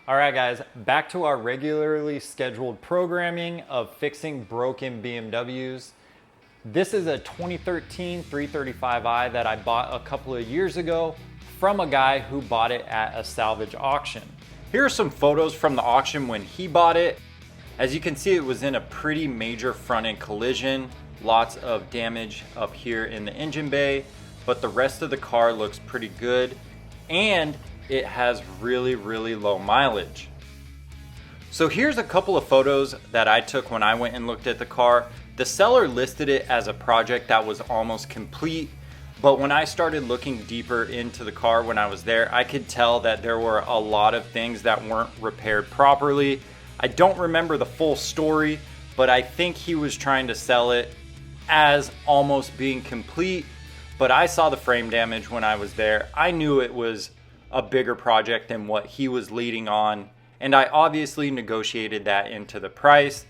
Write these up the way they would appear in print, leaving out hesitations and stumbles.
All right guys, back to our regularly scheduled programming of fixing broken BMWs. This is a 2013 335i that I bought a couple of years ago from a guy who bought it at a salvage auction. Here are some photos from the auction when he bought it. As you can see, it was in a pretty major front end collision. Lots of damage up here in the engine bay, but the rest of the car looks pretty good. And it has really low mileage. So here's a couple of photos that I took when I went and looked at the car. The seller listed it as a project that was almost complete, but when I started looking deeper into the car when I was there, I could tell that there were a lot of things that weren't repaired properly. I don't remember the full story, but I think he was trying to sell it as almost being complete, but I saw the frame damage when I was there. I knew it was a bigger project than what he was leading on, and I obviously negotiated that into the price.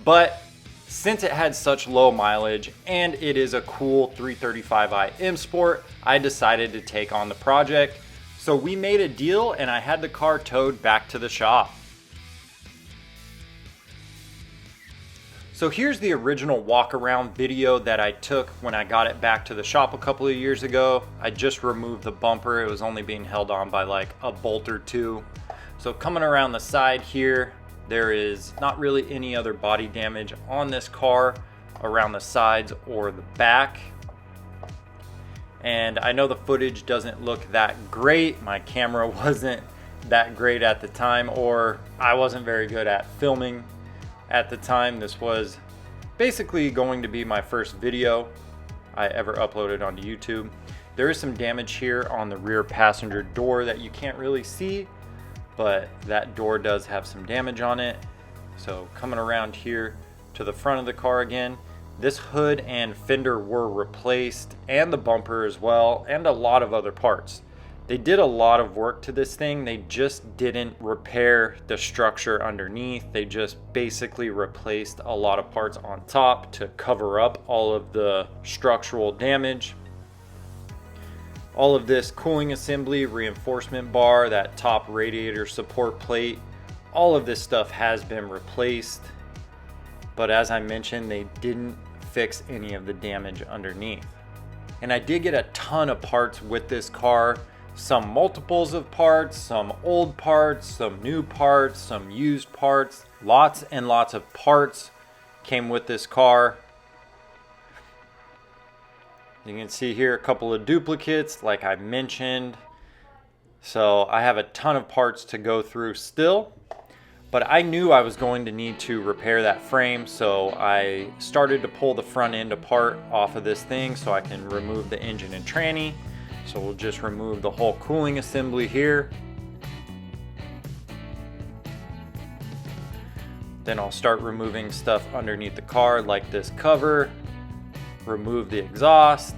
But since it had such low mileage and it is a cool 335i M-Sport, I decided to take on the project. So we made a deal and I had the car towed back to the shop. So here's the original walk around video that I took when I got it back to the shop a couple of years ago. I just removed the bumper. It was only being held on by like a bolt or two. So coming around the side here, there is not really any other body damage on this car around the sides or the back. And I know the footage doesn't look that great. My camera wasn't that great at the time, or I wasn't very good at filming at the time. This was basically going to be my first video I ever uploaded onto YouTube. There is some damage here on the rear passenger door that you can't really see, but that door does have some damage on it. So coming around here to the front of the car again, this hood and fender were replaced, and the bumper as well, and a lot of other parts. They did a lot of work to this thing. They just didn't repair the structure underneath. They just basically replaced a lot of parts on top to cover up all of the structural damage. All of this cooling assembly, reinforcement bar, that top radiator support plate, all of this stuff has been replaced. But as I mentioned, they didn't fix any of the damage underneath. And I did get a ton of parts with this car. Some multiples of parts, some old parts, some new parts, some used parts. Lots and lots of parts came with this car. You can see here a couple of duplicates like I mentioned. So I have a ton of parts to go through still, but I knew I was going to need to repair that frame, so I started to pull the front end apart off of this thing so I can remove the engine and tranny. So we'll just remove the whole cooling assembly here. Then I'll start removing stuff underneath the car like this cover, remove the exhaust.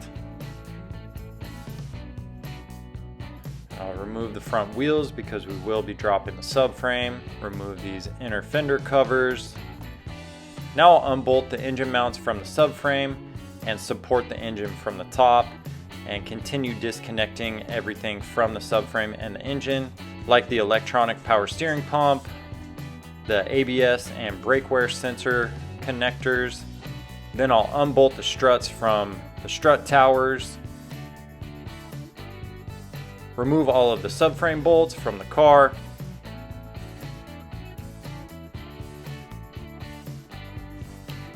I'll remove the front wheels because we will be dropping the subframe. Remove these inner fender covers. Now I'll unbolt the engine mounts from the subframe and support the engine from the top, and continue disconnecting everything from the subframe and the engine, like the electronic power steering pump, the ABS and brake wear sensor connectors. Then I'll unbolt the struts from the strut towers, remove all of the subframe bolts from the car,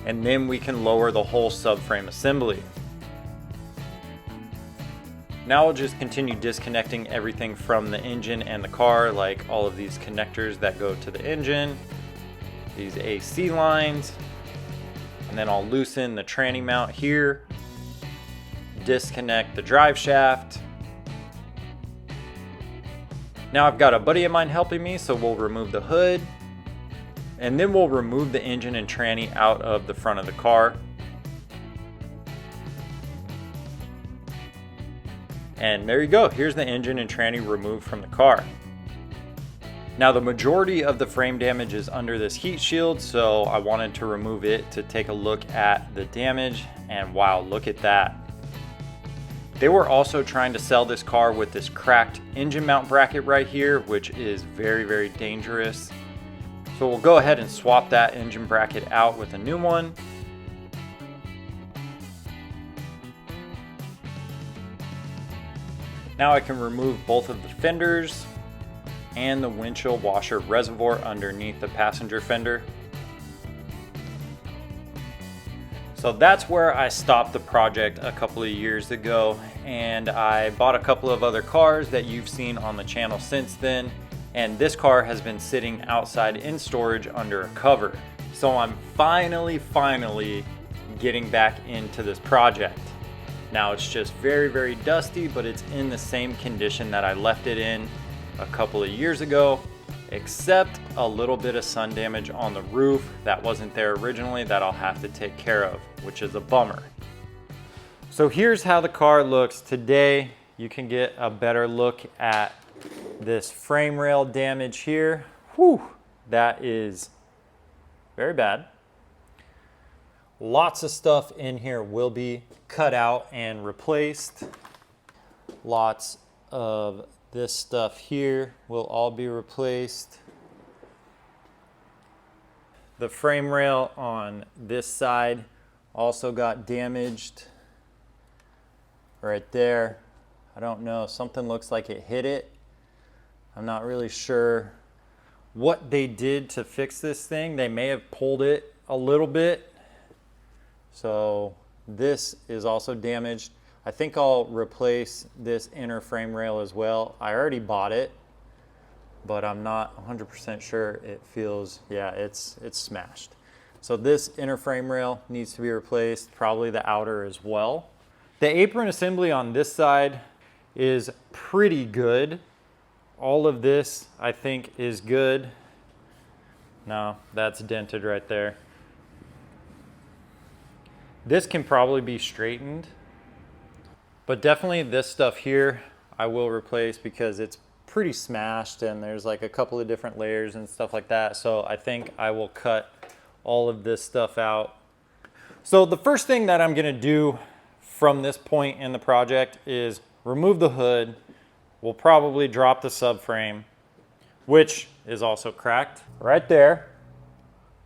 and then we can lower the whole subframe assembly. Now I'll just continue disconnecting everything from the engine and the car, like all of these connectors that go to the engine, these AC lines, and then I'll loosen the tranny mount here, disconnect the drive shaft. Now I've got a buddy of mine helping me, so we'll remove the hood, and then we'll remove the engine and tranny out of the front of the car. And there you go, here's the engine and tranny removed from the car. Now the majority of the frame damage is under this heat shield, so I wanted to remove it to take a look at the damage, and wow, look at that. They were also trying to sell this car with this cracked engine mount bracket right here, which is very, very dangerous. So we'll go ahead and swap that engine bracket out with a new one. Now I can remove both of the fenders and the windshield washer reservoir underneath the passenger fender. So that's where I stopped the project a couple of years ago, and I bought a couple of other cars that you've seen on the channel since then, and this car has been sitting outside in storage under a cover. So I'm finally getting back into this project. Now it's just very, very dusty, but it's in the same condition that I left it in a couple of years ago, except a little bit of sun damage on the roof that wasn't there originally that I'll have to take care of, which is a bummer. So here's how the car looks today. You can get a better look at this frame rail damage here. Whew, that is very bad. Lots of stuff in here will be cut out and replaced. Lots of this stuff here will all be replaced. The frame rail on this side also got damaged right there. I don't know, something looks like it hit it. I'm not really sure what they did to fix this thing. They may have pulled it a little bit. So this is also damaged. I think I'll replace this inner frame rail as well. I already bought it, but I'm not 100% sure it feels, yeah, it's smashed. So this inner frame rail needs to be replaced, probably the outer as well. The apron assembly on this side is pretty good. All of this, I think, is good. No, that's dented right there. This can probably be straightened, but definitely this stuff here I will replace because it's pretty smashed and there's like a couple of different layers and stuff like that. So I think I will cut all of this stuff out. So the first thing that I'm gonna do from this point in the project is remove the hood. We'll probably drop the subframe, which is also cracked right there.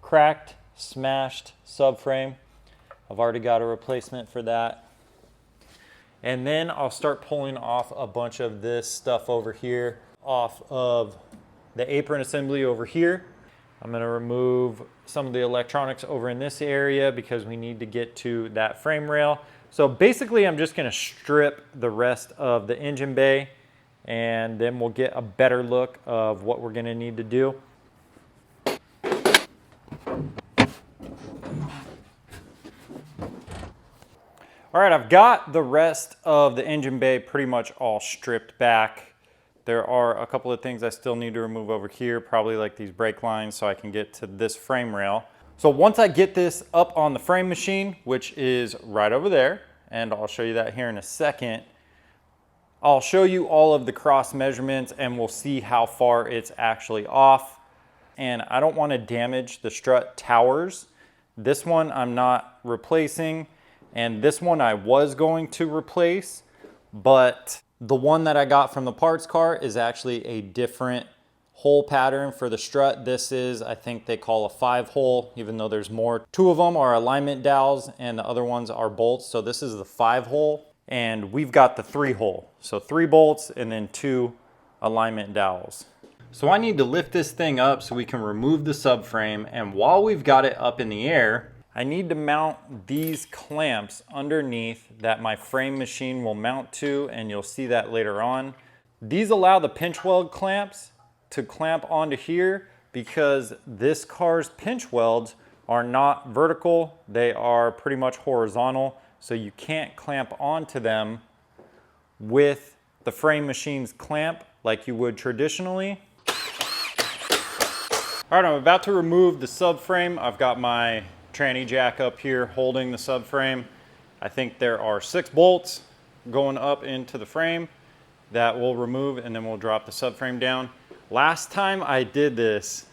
Cracked, smashed subframe. I've already got a replacement for that. And then I'll start pulling off a bunch of this stuff over here off of the apron assembly over here. I'm gonna remove some of the electronics over in this area because we need to get to that frame rail. So basically I'm just gonna strip the rest of the engine bay and then we'll get a better look of what we're gonna need to do. All right, I've got the rest of the engine bay pretty much all stripped back. There are a couple of things I still need to remove over here, probably like these brake lines so I can get to this frame rail. So once I get this up on the frame machine, which is right over there, and I'll show you that here in a second, I'll show you all of the cross measurements and we'll see how far it's actually off. And I don't want to damage the strut towers. This one I'm not replacing. And this one I was going to replace, but the one that I got from the parts car is actually a different hole pattern for the strut. This is, I think they call a 5-hole, even though there's more. 2 of them are alignment dowels and the other ones are bolts. So this is the 5-hole and we've got the 3-hole. So 3 bolts and then 2 alignment dowels. So I need to lift this thing up so we can remove the subframe, and while we've got it up in the air, I need to mount these clamps underneath that my frame machine will mount to, and you'll see that later on. These allow the pinch weld clamps to clamp onto here because this car's pinch welds are not vertical, they are pretty much horizontal, so you can't clamp onto them with the frame machine's clamp like you would traditionally. All right, I'm about to remove the subframe. I've got my tranny jack up here holding the subframe. I think there are 6 bolts going up into the frame that we'll remove, and then we'll drop the subframe down. Last time I did this,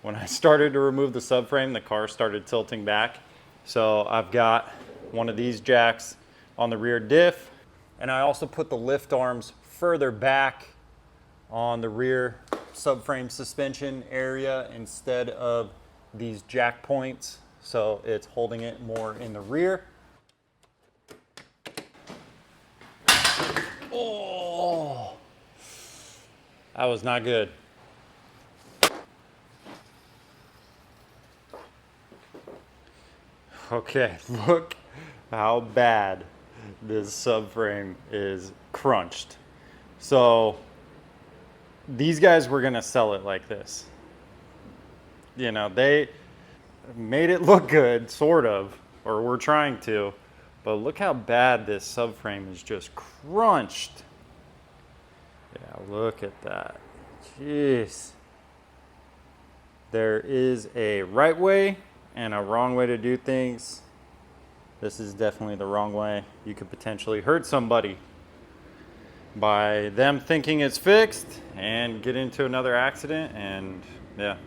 when I started to remove the subframe, the car started tilting back. So I've got one of these jacks on the rear diff. And I also put the lift arms further back on the rear subframe suspension area instead of these jack points. So it's holding it more in the rear. Oh, that was not good. Okay, look how bad this subframe is crunched. So these guys were gonna sell it like this. You know, they made it look good, sort of, or we're trying to, but look how bad this subframe is just crunched. Yeah, look at that. Jeez. There is a right way and a wrong way to do things. This is definitely the wrong way. You could potentially hurt somebody by them thinking it's fixed and get into another accident, and yeah.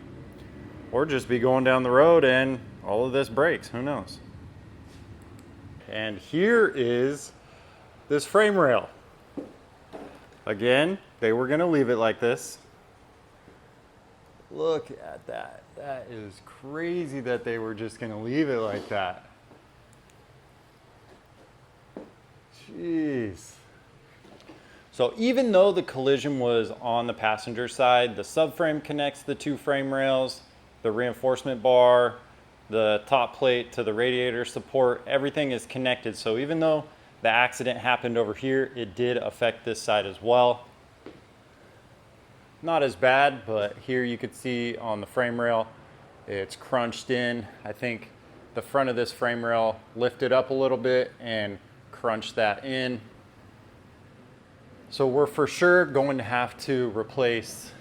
Or just be going down the road and all of this breaks, who knows? And here is this frame rail. Again, they were gonna leave it like this. Look at that. That is crazy that they were just gonna leave it like that. Jeez. So even though the collision was on the passenger side, the subframe connects the two frame rails, the reinforcement bar, the top plate to the radiator support, everything is connected. So even though the accident happened over here, it did affect this side as well. Not as bad, but here you could see on the frame rail, it's crunched in. I think the front of this frame rail lifted up a little bit and crunched that in. So we're for sure going to have to replace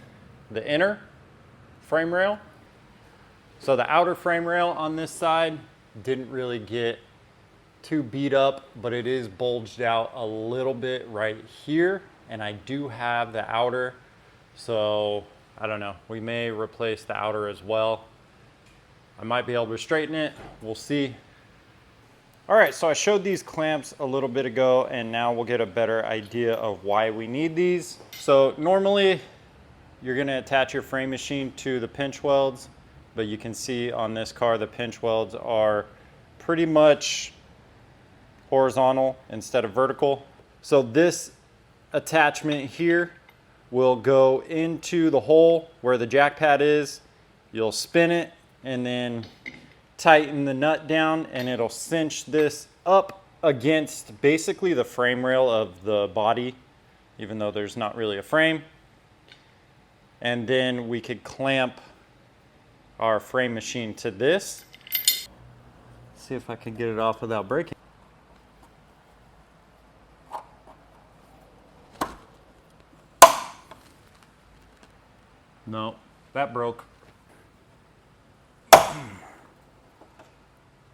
the inner frame rail. So the outer frame rail on this side didn't really get too beat up, but it is bulged out a little bit right here. And I do have the outer, so I don't know, we may replace the outer as well. I might be able to straighten it, we'll see. All right, so I showed these clamps a little bit ago, and now we'll get a better idea of why we need these. So normally you're gonna attach your frame machine to the pinch welds, but you can see on this car, the pinch welds are pretty much horizontal instead of vertical. So this attachment here will go into the hole where the jack pad is. You'll spin it and then tighten the nut down, and it'll cinch this up against basically the frame rail of the body, even though there's not really a frame. And then we could clamp our frame machine to this. See if I can get it off without breaking. No, that broke.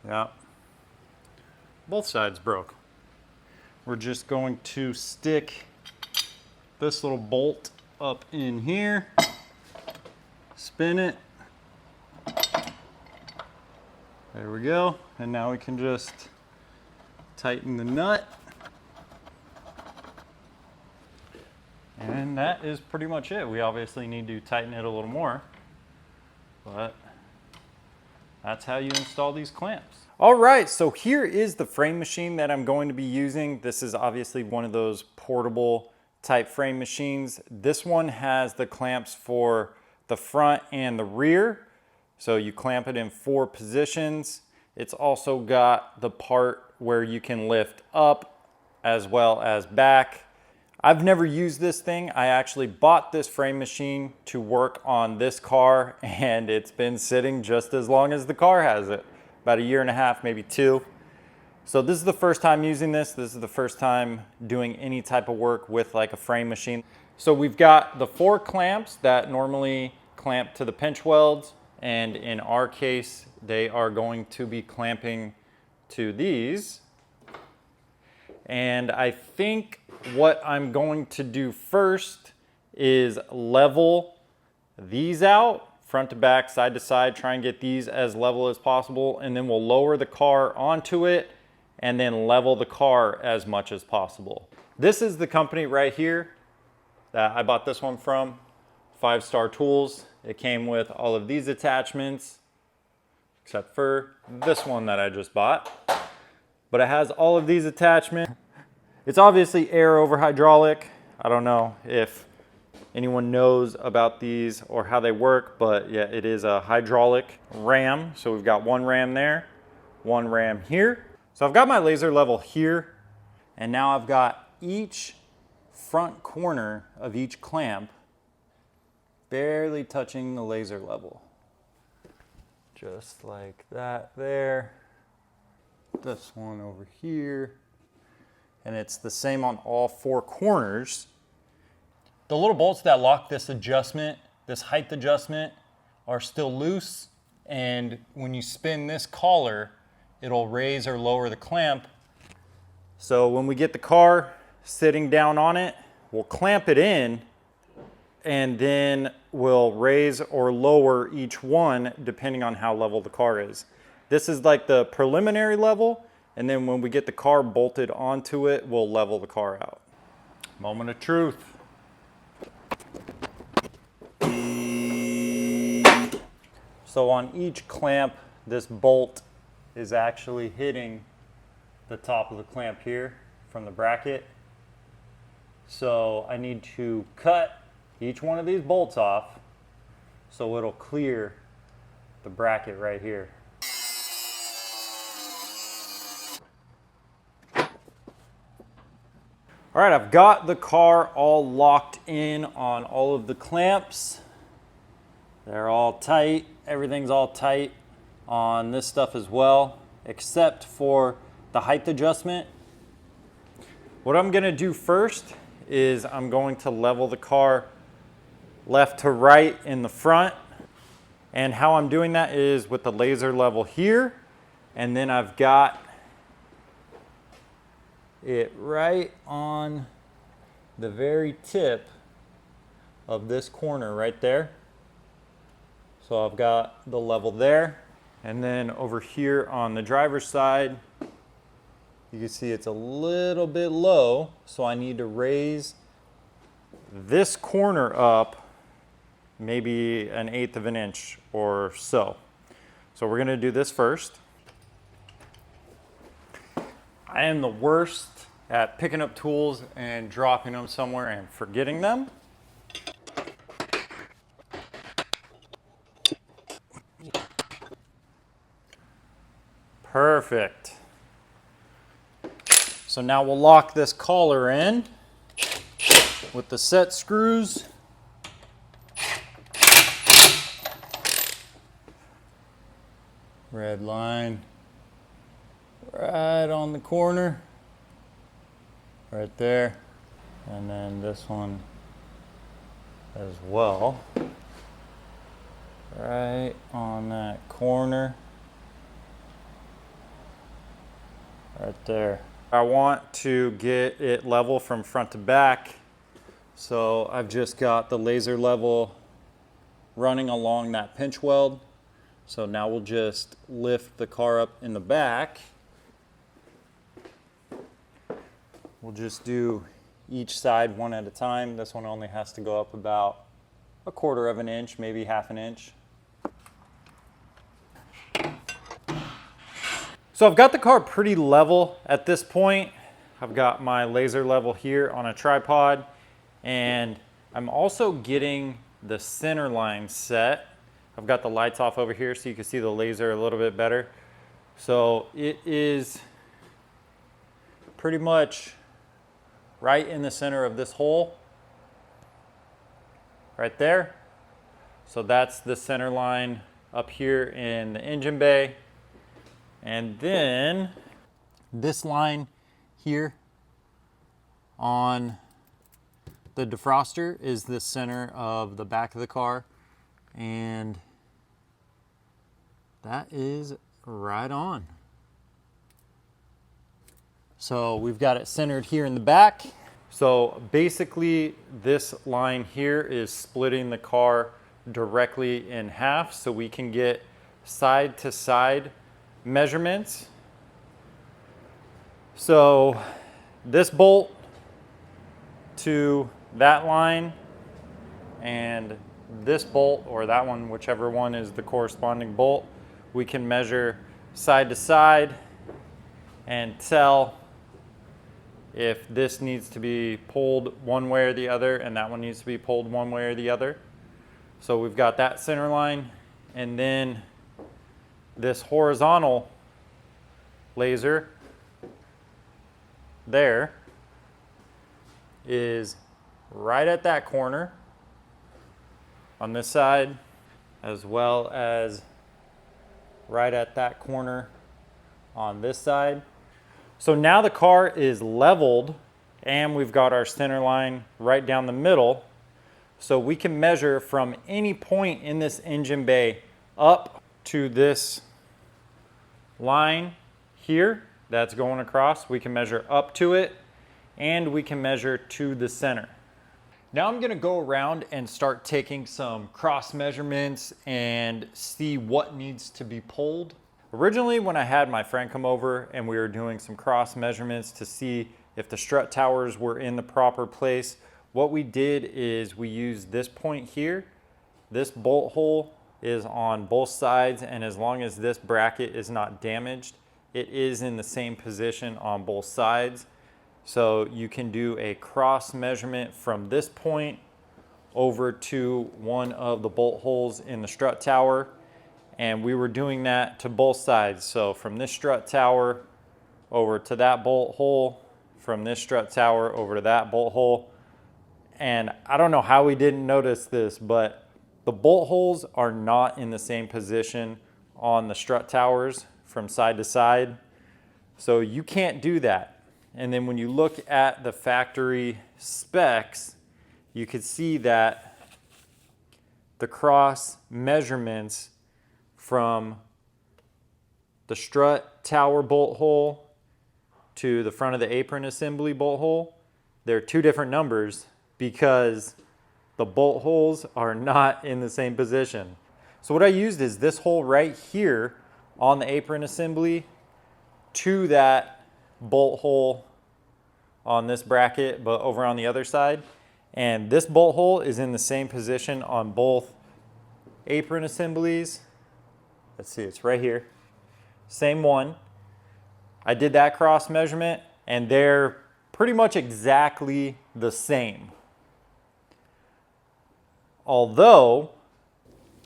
Yeah, both sides broke. We're just going to stick this little bolt up in here, spin it. There we go. And now we can just tighten the nut. And that is pretty much it. We obviously need to tighten it a little more, but that's how you install these clamps. All right, so here is the frame machine that I'm going to be using. This is obviously one of those portable type frame machines. This one has the clamps for the front and the rear. So you clamp it in 4 positions. It's also got the part where you can lift up as well as back. I've never used this thing. I actually bought this frame machine to work on this car, and it's been sitting just as long as the car has it. About 1.5 years, maybe 2. So this is the first time using this. This is the first time doing any type of work with like a frame machine. So we've got the 4 clamps that normally clamp to the pinch welds, and in our case, they are going to be clamping to these. And I think what I'm going to do first is level these out, front to back, side to side, try and get these as level as possible, and then we'll lower the car onto it and then level the car as much as possible. This is the company right here that I bought this one from, 5 Star Tools. It came with all of these attachments, except for this one that I just bought. But it has all of these attachments. It's obviously air over hydraulic. I don't know if anyone knows about these or how they work, but yeah, it is a hydraulic ram. So we've got one ram there, one ram here. So I've got my laser level here, and now I've got each front corner of each clamp barely touching the laser level. Just like that there. This one over here. And it's the same on all 4 corners. The little bolts that lock this adjustment, this height adjustment, are still loose. And when you spin this collar, it'll raise or lower the clamp. So when we get the car sitting down on it, we'll clamp it in, and then we'll raise or lower each one depending on how level the car is. This is like the preliminary level, and then when we get the car bolted onto it, we'll level the car out. Moment of truth. So on each clamp, this bolt is actually hitting the top of the clamp here from the bracket. So I need to cut each one of these bolts off so it'll clear the bracket right here. All right, I've got the car all locked in on all of the clamps. They're all tight. Everything's all tight on this stuff as well, except for the height adjustment. What I'm gonna do first is I'm going to level the car left to right in the front. And how I'm doing that is with the laser level here, and then I've got it right on the very tip of this corner right there. So I've got the level there, and then over here on the driver's side, you can see it's a little bit low, so I need to raise this corner up maybe 1/8 of an inch or so. So we're gonna do this first. I am the worst at picking up tools and dropping them somewhere and forgetting them. Perfect. So now we'll lock this collar in with the set screws. Red line right on the corner, right there, and then this one as well, right on that corner, right there. I want to get it level from front to back, so I've just got the laser level running along that pinch weld. So now we'll just lift the car up in the back. We'll just do each side one at a time. This one only has to go up about 1/4 of an inch, maybe 1/2 an inch. So I've got the car pretty level at this point. I've got my laser level here on a tripod, and I'm also getting the center line set. I've got the lights off over here so you can see the laser a little bit better. So it is pretty much right in the center of this hole, right there. So that's the center line up here in the engine bay. And then this line here on the defroster is the center of the back of the car. And that is right on. So we've got it centered here in the back. So basically this line here is splitting the car directly in half so we can get side to side measurements. So this bolt to that line, and this bolt, or that one, whichever one is the corresponding bolt, we can measure side to side and tell if this needs to be pulled one way or the other and that one needs to be pulled one way or the other. So we've got that center line, and then this horizontal laser there is right at that corner on this side, as well as right at that corner on this side. So now the car is leveled and we've got our center line right down the middle. So we can measure from any point in this engine bay up to this line here that's going across. We can measure up to it, and we can measure to the center. Now I'm gonna go around and start taking some cross measurements and see what needs to be pulled. Originally, when I had my friend come over and we were doing some cross measurements to see if the strut towers were in the proper place, what we did is we used this point here. This bolt hole is on both sides, and as long as this bracket is not damaged, it is in the same position on both sides. So you can do a cross measurement from this point over to one of the bolt holes in the strut tower. And we were doing that to both sides. So from this strut tower over to that bolt hole, from this strut tower over to that bolt hole. And I don't know how we didn't notice this, but the bolt holes are not in the same position on the strut towers from side to side. So you can't do that. And then when you look at the factory specs, you could see that the cross measurements from the strut tower bolt hole to the front of the apron assembly bolt hole, they're two different numbers because the bolt holes are not in the same position. So what I used is this hole right here on the apron assembly to that bolt hole on this bracket, but over on the other side. And this bolt hole is in the same position on both apron assemblies. Let's see, it's right here. Same one. I did that cross measurement and they're pretty much exactly the same. Although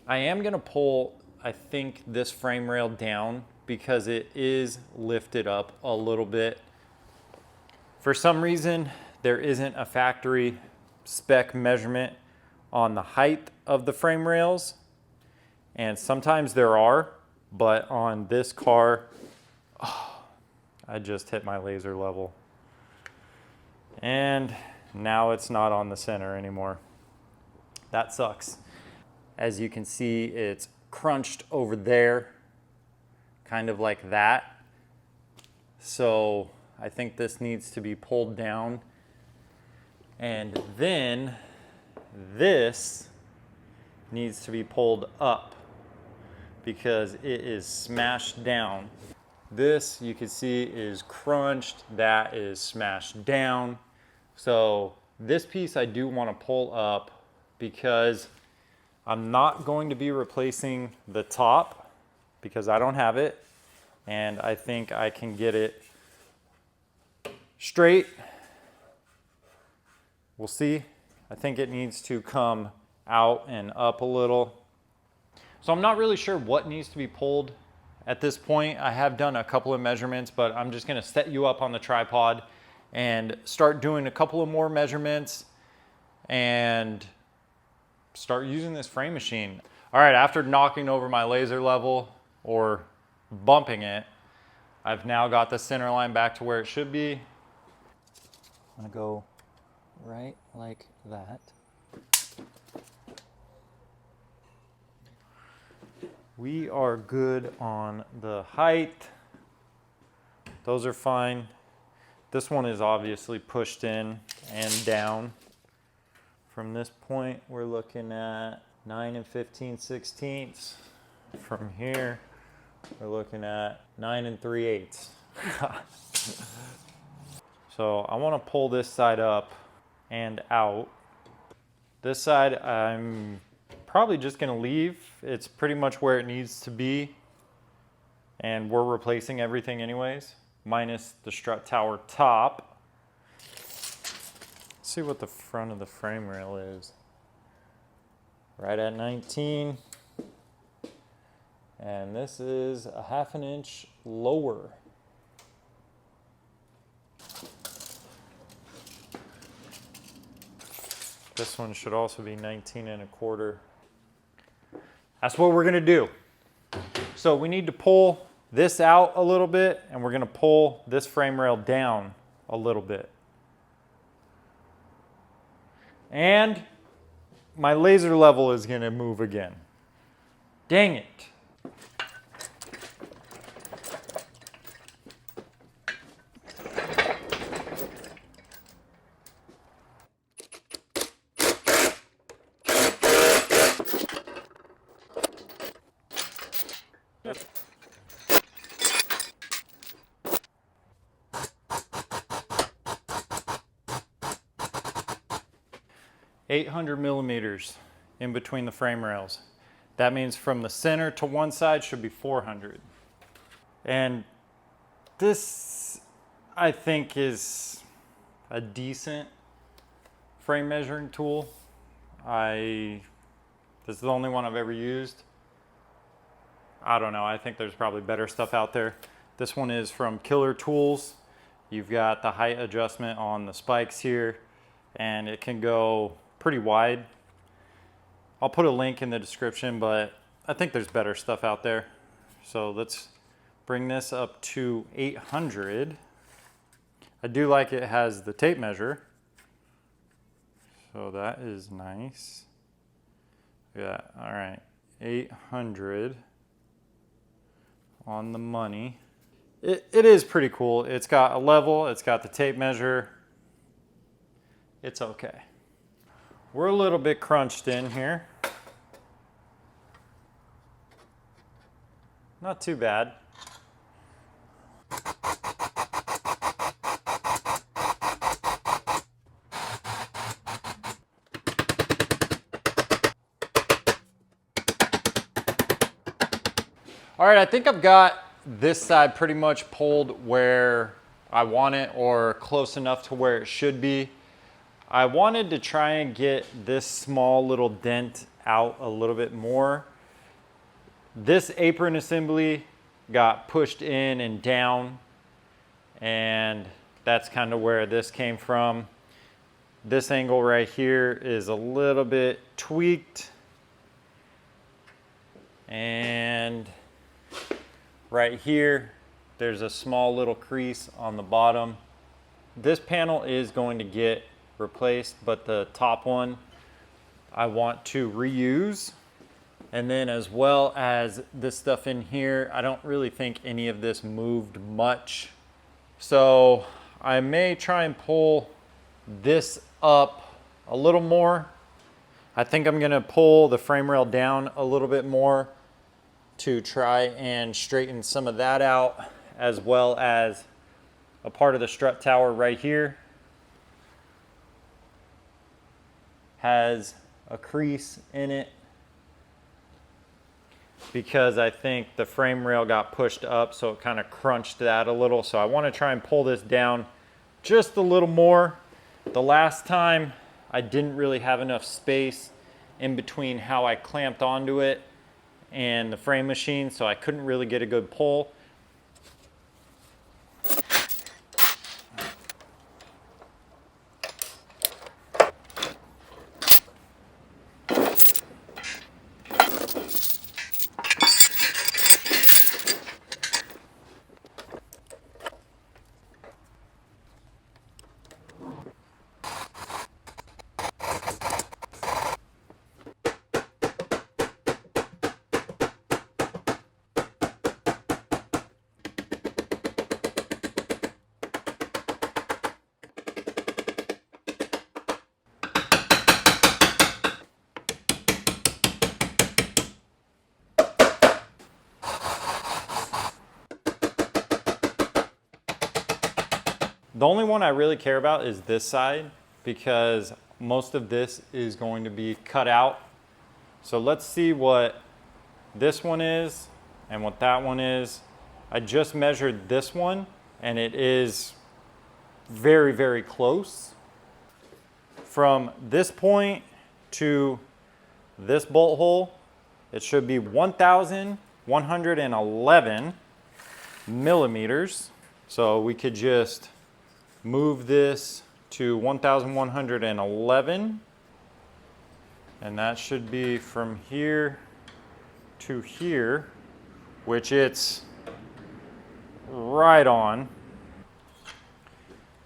I am gonna pull, I think, this frame rail down because it is lifted up a little bit. For some reason, there isn't a factory spec measurement on the height of the frame rails. And sometimes there are, but on this car, I just hit my laser level. And now it's not on the center anymore. That sucks. As you can see, it's crunched over there, kind of like that. So I think this needs to be pulled down. And then this needs to be pulled up because it is smashed down. This, you can see, is crunched. That is smashed down. So this piece I do want to pull up because I'm not going to be replacing the top because I don't have it. And I think I can get it straight. We'll see. I think it needs to come out and up a little. So I'm not really sure what needs to be pulled at this point. I have done a couple of measurements, but I'm just gonna set you up on the tripod and start doing a couple of more measurements and start using this frame machine. All right, after knocking over my laser level or bumping it, I've now got the center line back to where it should be. I'm gonna go right like that. We are good on the height. Those are fine. This one is obviously pushed in and down. From this point, we're looking at 9 15/16. From here, we're looking at 9 3/8. So I want to pull this side up and out. This side I'm probably just gonna leave. It's pretty much where it needs to be. And we're replacing everything anyways, minus the strut tower top. Let's see what the front of the frame rail is. Right at 19. And this is a 1/2 inch lower. This one should also be 19 1/4. That's what we're gonna do. So we need to pull this out a little bit, and we're gonna pull this frame rail down a little bit. And my laser level is gonna move again. Dang it. $800 in between the frame rails. That means from the center to one side should be 400. And this, I think, is a decent frame measuring tool. This is the only one I've ever used. I don't know, I think there's probably better stuff out there. This one is from Killer Tools. You've got the height adjustment on the spikes here, and it can go pretty wide. I'll put a link in the description, but I think there's better stuff out there. So let's bring this up to 800. I do like it has the tape measure. So that is nice. Yeah, all right, 800 on the money. It is pretty cool. It's got a level, it's got the tape measure. It's okay. We're a little bit crunched in here. Not too bad. All right, I think I've got this side pretty much pulled where I want it, or close enough to where it should be. I wanted to try and get this small little dent out a little bit more. This apron assembly got pushed in and down, and that's kind of where this came from. This angle right here is a little bit tweaked, and right here there's a small little crease on the bottom. This panel is going to get replaced, but the top one I want to reuse. And then as well as this stuff in here, I don't really think any of this moved much. So I may try and pull this up a little more. I think I'm gonna pull the frame rail down a little bit more to try and straighten some of that out, as well as a part of the strut tower right here has a crease in it because I think the frame rail got pushed up, so it kind of crunched that a little. So I want to try and pull this down just a little more. The last time I didn't really have enough space in between how I clamped onto it and the frame machine, so I couldn't really get a good pull. The only one I really care about is this side, because most of this is going to be cut out. So let's see what this one is and what that one is. I just measured this one and it is very, very close. From this point to this bolt hole, it should be 1,111 millimeters. So we could just move this to 1,111, and that should be from here to here, which it's right on.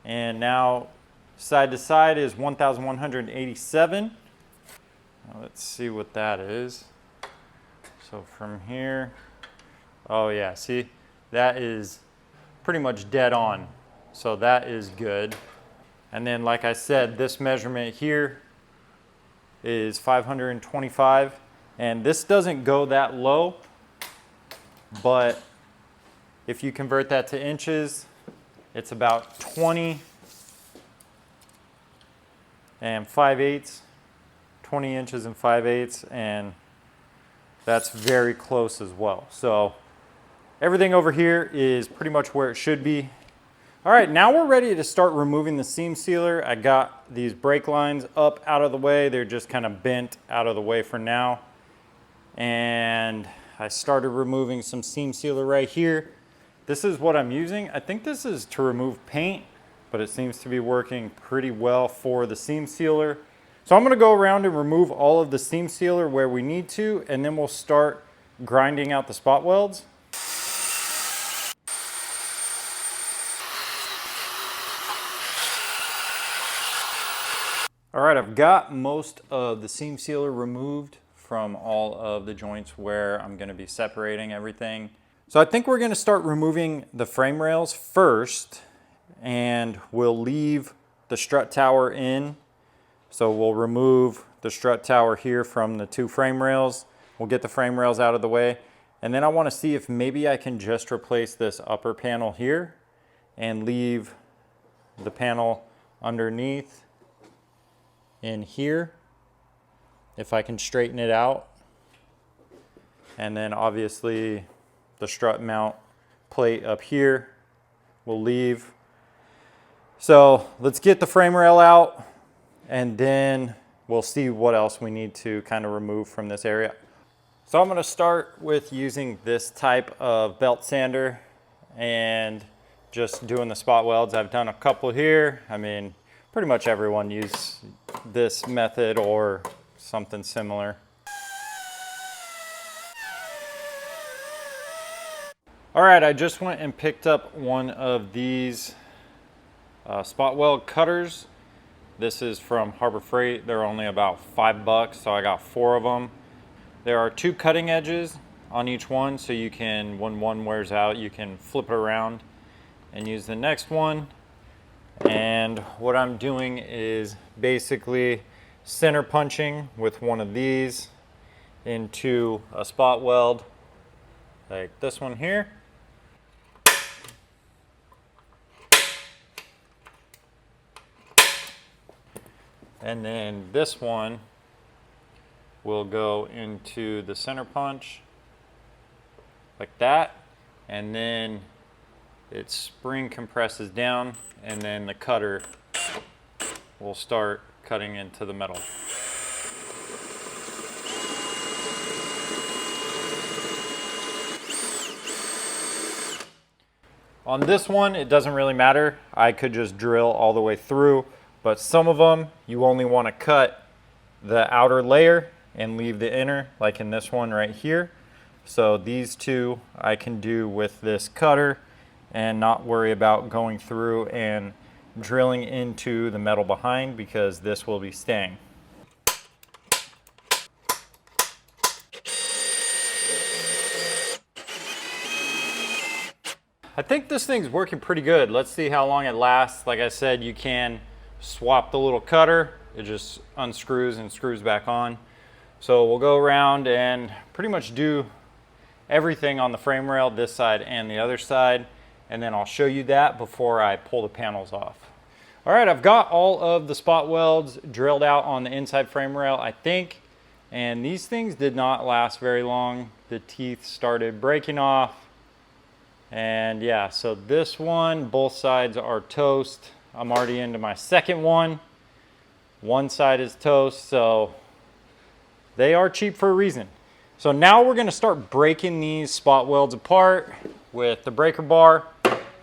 And now side to side is 1,187. Now let's see what that is. So from here, oh yeah, see, that is pretty much dead on. So that is good. And then, like I said, this measurement here is 525. And this doesn't go that low, but if you convert that to inches, it's about 20 and 5/8, 20 inches and 5/8, and that's very close as well. So everything over here is pretty much where it should be. All right, now we're ready to start removing the seam sealer. I got these brake lines up out of the way. They're just kind of bent out of the way for now. And I started removing some seam sealer right here. This is what I'm using. I think this is to remove paint, but it seems to be working pretty well for the seam sealer. So I'm gonna go around and remove all of the seam sealer where we need to, and then we'll start grinding out the spot welds. All right, I've got most of the seam sealer removed from all of the joints where I'm gonna be separating everything. So I think we're gonna start removing the frame rails first, and we'll leave the strut tower in. So we'll remove the strut tower here from the two frame rails. We'll get the frame rails out of the way. And then I wanna see if maybe I can just replace this upper panel here and leave the panel underneath in here, if I can straighten it out. And then obviously the strut mount plate up here we'll leave. So let's get the frame rail out, and then we'll see what else we need to kind of remove from this area. So I'm gonna start with using this type of belt sander and just doing the spot welds. I've done a couple here. I mean, pretty much everyone uses this method or something similar. All right, I just went and picked up one of these spot weld cutters. This is from Harbor Freight. They're only about $5, so I got 4 of them. There are 2 cutting edges on each one, so you can, when one wears out, you can flip it around and use the next one. And what I'm doing is basically center punching with one of these into a spot weld, like this one here. And then this one will go into the center punch like that, and then its spring compresses down, and then the cutter will start cutting into the metal. On this one, it doesn't really matter. I could just drill all the way through, but some of them, you only want to cut the outer layer and leave the inner, like in this one right here. So these two I can do with this cutter and not worry about going through and drilling into the metal behind, because this will be staying. I think this thing's working pretty good. Let's see how long it lasts. Like I said, you can swap the little cutter. It just unscrews and screws back on. So we'll go around and pretty much do everything on the frame rail, this side and the other side, and then I'll show you that before I pull the panels off. All right, I've got all of the spot welds drilled out on the inside frame rail, I think, and these things did not last very long. The teeth started breaking off, and yeah, so this one, both sides are toast. I'm already into my second one. One side is toast, so they are cheap for a reason. So now we're gonna start breaking these spot welds apart with the breaker bar,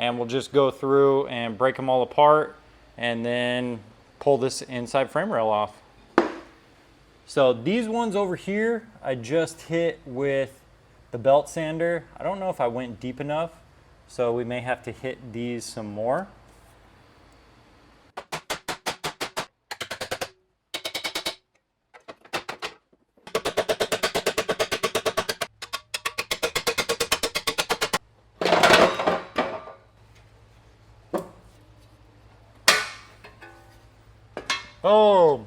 and we'll just go through and break them all apart and then pull this inside frame rail off. So these ones over here, I just hit with the belt sander. I don't know if I went deep enough, so we may have to hit these some more. Oh!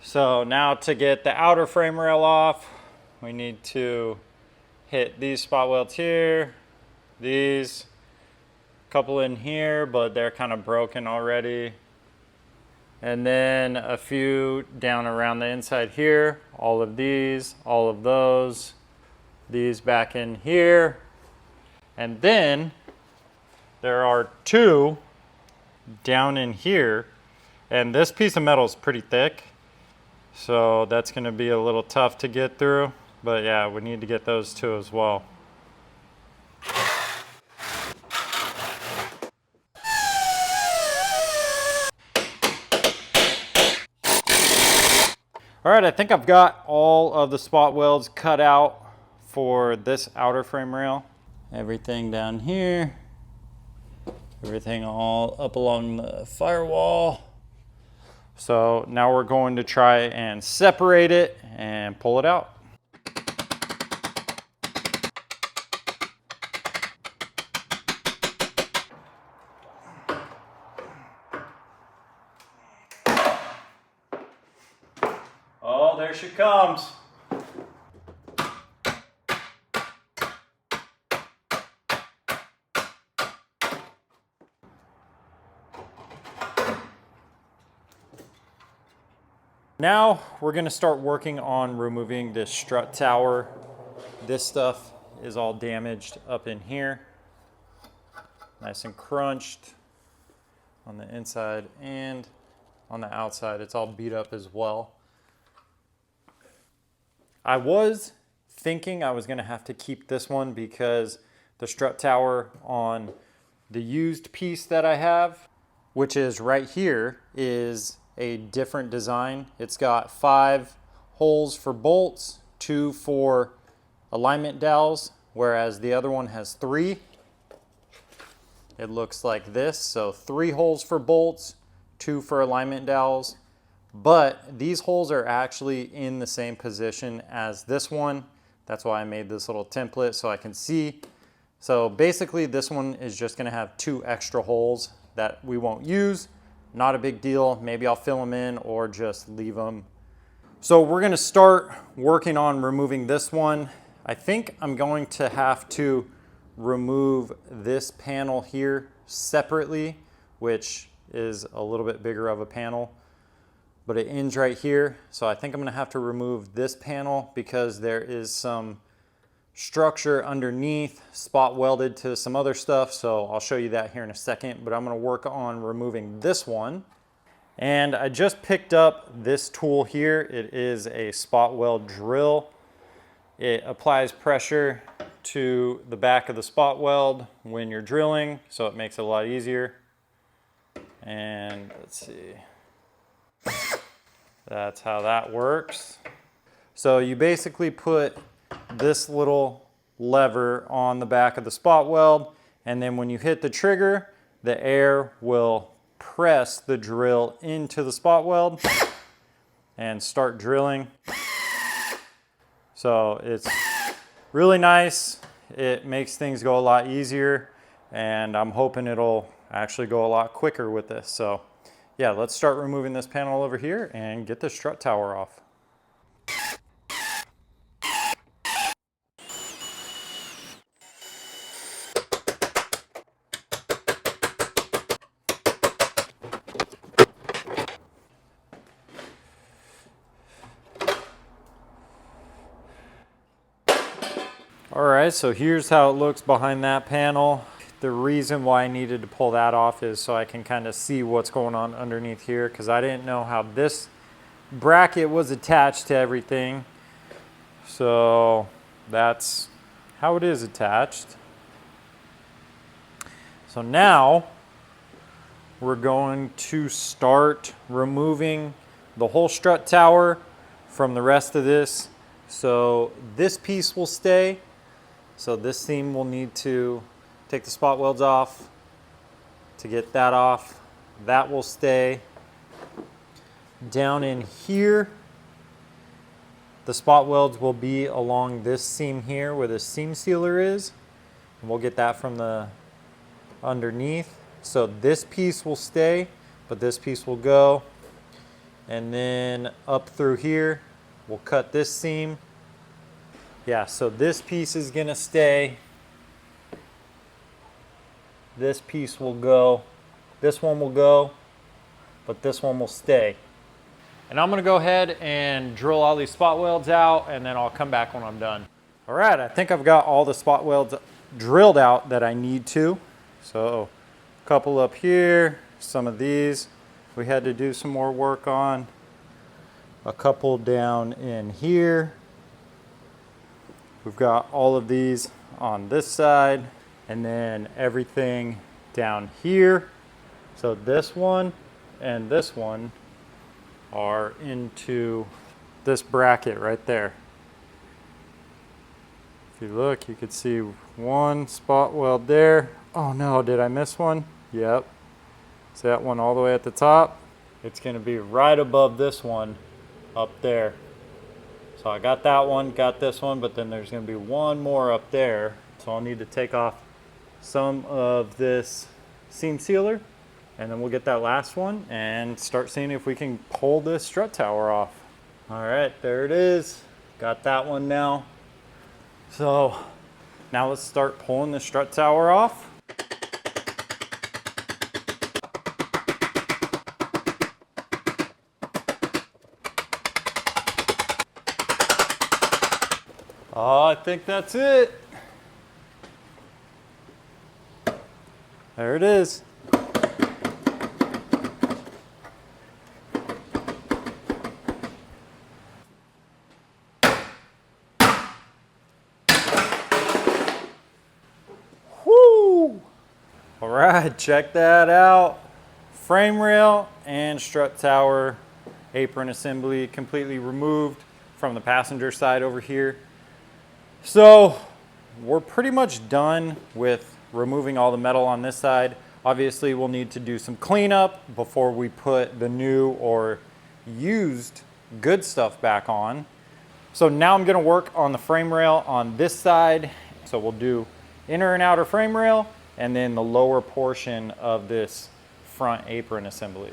So now to get the outer frame rail off, we need to hit these spot welds here, these, a couple in here, but they're kind of broken already. And then a few down around the inside here, all of these, all of those, these back in here. And then there are two down in here, and this piece of metal is pretty thick, so that's going to be a little tough to get through, but yeah, we need to get those two as well. All right, I think I've got all of the spot welds cut out for this outer frame rail. Everything down here. Everything all up along the firewall. So now we're going to try and separate it and pull it out. Oh, there she comes. Now we're going to start working on removing this strut tower. This stuff is all damaged up in here. Nice and crunched on the inside and on the outside. It's all beat up as well. I was thinking I was going to have to keep this one because the strut tower on the used piece that I have, which is right here, is a different design. It's got 5 holes for bolts, 2 for alignment dowels, whereas the other one has 3. It looks like this, so 3 holes for bolts, 2 for alignment dowels, but these holes are actually in the same position as this one. That's why I made this little template so I can see. So basically this one is just going to have 2 extra holes that we won't use. Not a big deal. Maybe I'll fill them in or just leave them. So we're going to start working on removing this one. I think I'm going to have to remove this panel here separately, which is a little bit bigger of a panel, but it ends right here. So I think I'm going to have to remove this panel because there is some structure underneath spot welded to some other stuff, so I'll show you that here in a second, but I'm going to work on removing this one. And I just picked up this tool here. It is a spot weld drill. It applies pressure to the back of the spot weld when you're drilling, so it makes it a lot easier. And let's see, that's how that works. So you basically put this little lever on the back of the spot weld, and then when you hit the trigger, the air will press the drill into the spot weld and start drilling. So it's really nice. It makes things go a lot easier, and I'm hoping it'll actually go a lot quicker with this. So yeah, let's start removing this panel over here and get the strut tower off. All right, so here's how it looks behind that panel. The reason why I needed to pull that off is so I can kind of see what's going on underneath here, because I didn't know how this bracket was attached to everything. So that's how it is attached. So now we're going to start removing the whole strut tower from the rest of this. So this piece will stay. So this seam will need to take the spot welds off to get that off. That will stay. Down in here, the spot welds will be along this seam here where the seam sealer is. And we'll get that from the underneath. So this piece will stay, but this piece will go. And then up through here, we'll cut this seam. Yeah, so this piece is gonna stay. This piece will go. This one will go, but this one will stay. And I'm gonna go ahead and drill all these spot welds out, and then I'll come back when I'm done. All right, I think I've got all the spot welds drilled out that I need to. So a couple up here, some of these we had to do some more work on. A couple down in here. We've got all of these on this side, and then everything down here. So this one and this one are into this bracket right there. If you look, you could see one spot weld there. Oh no, did I miss one? Yep. See that one all the way at the top? It's gonna be right above this one up there. So I got that one, got this one, but then there's gonna be one more up there. So I'll need to take off some of this seam sealer, and then we'll get that last one and start seeing if we can pull this strut tower off. All right, there it is. Got that one now. So now let's start pulling the strut tower off. Oh, I think that's it. There it is. Whoo! All right, check that out. Frame rail and strut tower apron assembly completely removed from the passenger side over here. So we're pretty much done with removing all the metal on this side. Obviously, we'll need to do some cleanup before we put the new or used good stuff back on. So now I'm gonna work on the frame rail on this side. So we'll do inner and outer frame rail, and then the lower portion of this front apron assembly.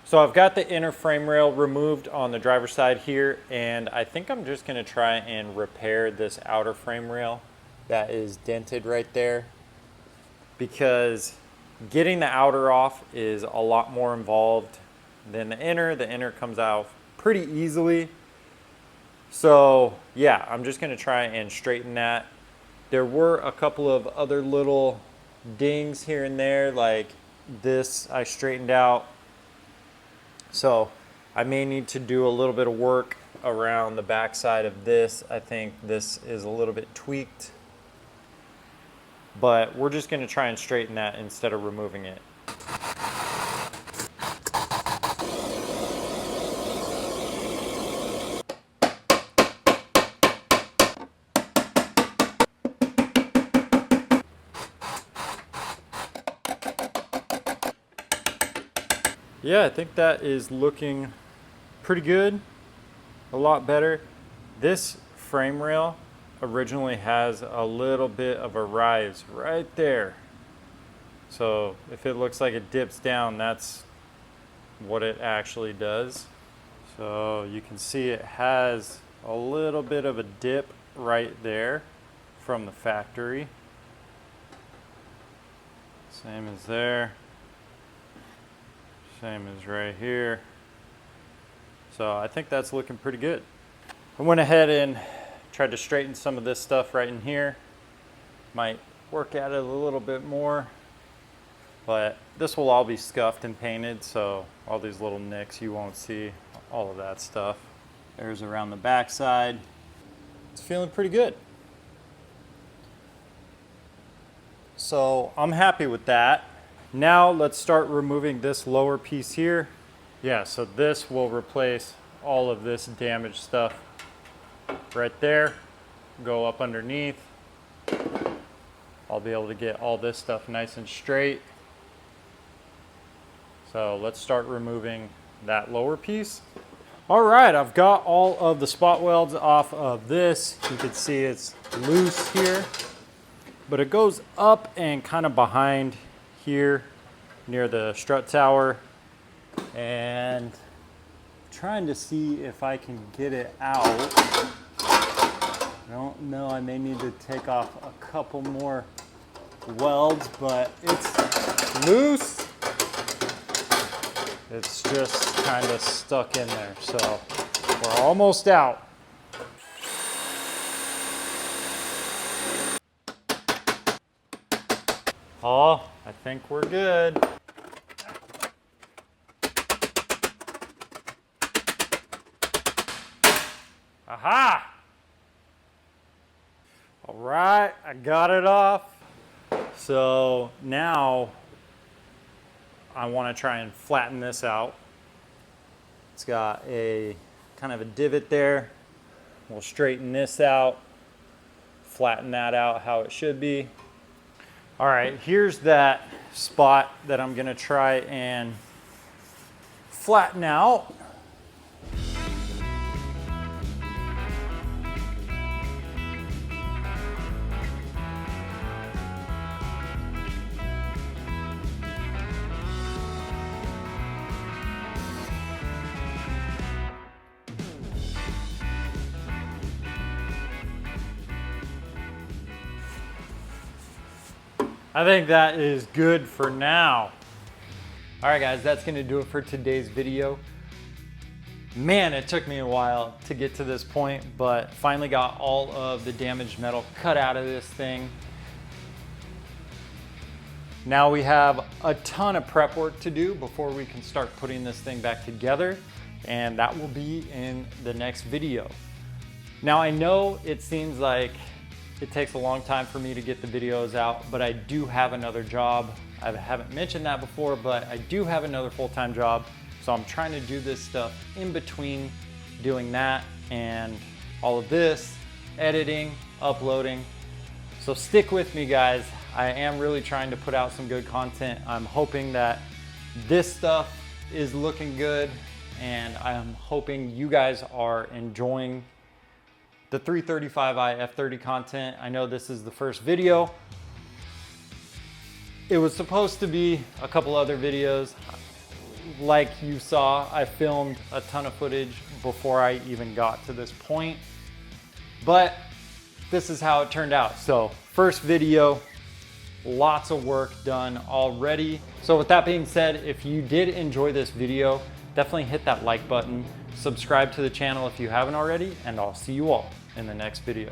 So I've got the inner frame rail removed on the driver's side here, and I think I'm just gonna try and repair this outer frame rail that is dented right there, because getting the outer off is a lot more involved than the inner. The inner comes out pretty easily. So yeah, I'm just gonna try and straighten that. There were a couple of other little dings here and there, like this I straightened out. So I may need to do a little bit of work around the back side of this. I think this is a little bit tweaked, but we're just going to try and straighten that instead of removing it. Yeah, I think that is looking pretty good, a lot better. This frame rail originally has a little bit of a rise right there. So if it looks like it dips down, that's what it actually does. So you can see it has a little bit of a dip right there from the factory. Same as there. Same as right here. So I think that's looking pretty good. I went ahead and tried to straighten some of this stuff right in here. Might work at it a little bit more, but this will all be scuffed and painted, so all these little nicks you won't see, all of that stuff. There's around the back side. It's feeling pretty good. So I'm happy with that. Now let's start removing this lower piece here. Yeah, so this will replace all of this damaged stuff right there. Go up underneath. I'll be able to get all this stuff nice and straight. So let's start removing that lower piece. All right, I've got all of the spot welds off of this. You can see it's loose here, but it goes up and kind of behind here near the strut tower. And trying to see if I can get it out. I don't know, I may need to take off a couple more welds, but it's loose. It's just kind of stuck in there, so we're almost out. Oh, I think we're good. Aha! All right, I got it off. So now I want to try and flatten this out. It's got a kind of a divot there. We'll straighten this out, flatten that out how it should be. All right, here's that spot that I'm gonna try and flatten out. I think that is good for now. All right guys, that's gonna do it for today's video. Man, it took me a while to get to this point, but finally got all of the damaged metal cut out of this thing. Now we have a ton of prep work to do before we can start putting this thing back together, and that will be in the next video. Now I know it seems like it takes a long time for me to get the videos out, but I do have another job. I haven't mentioned that before, but I do have another full-time job. So I'm trying to do this stuff in between doing that and all of this, editing, uploading. So stick with me guys. I am really trying to put out some good content. I'm hoping that this stuff is looking good, and I'm hoping you guys are enjoying the 335i F30 content. I know this is the first video. It was supposed to be a couple other videos. Like you saw, I filmed a ton of footage before I even got to this point, but this is how it turned out. So first video, lots of work done already. So with that being said, if you did enjoy this video, definitely hit that like button, subscribe to the channel if you haven't already, and I'll see you all in the next video.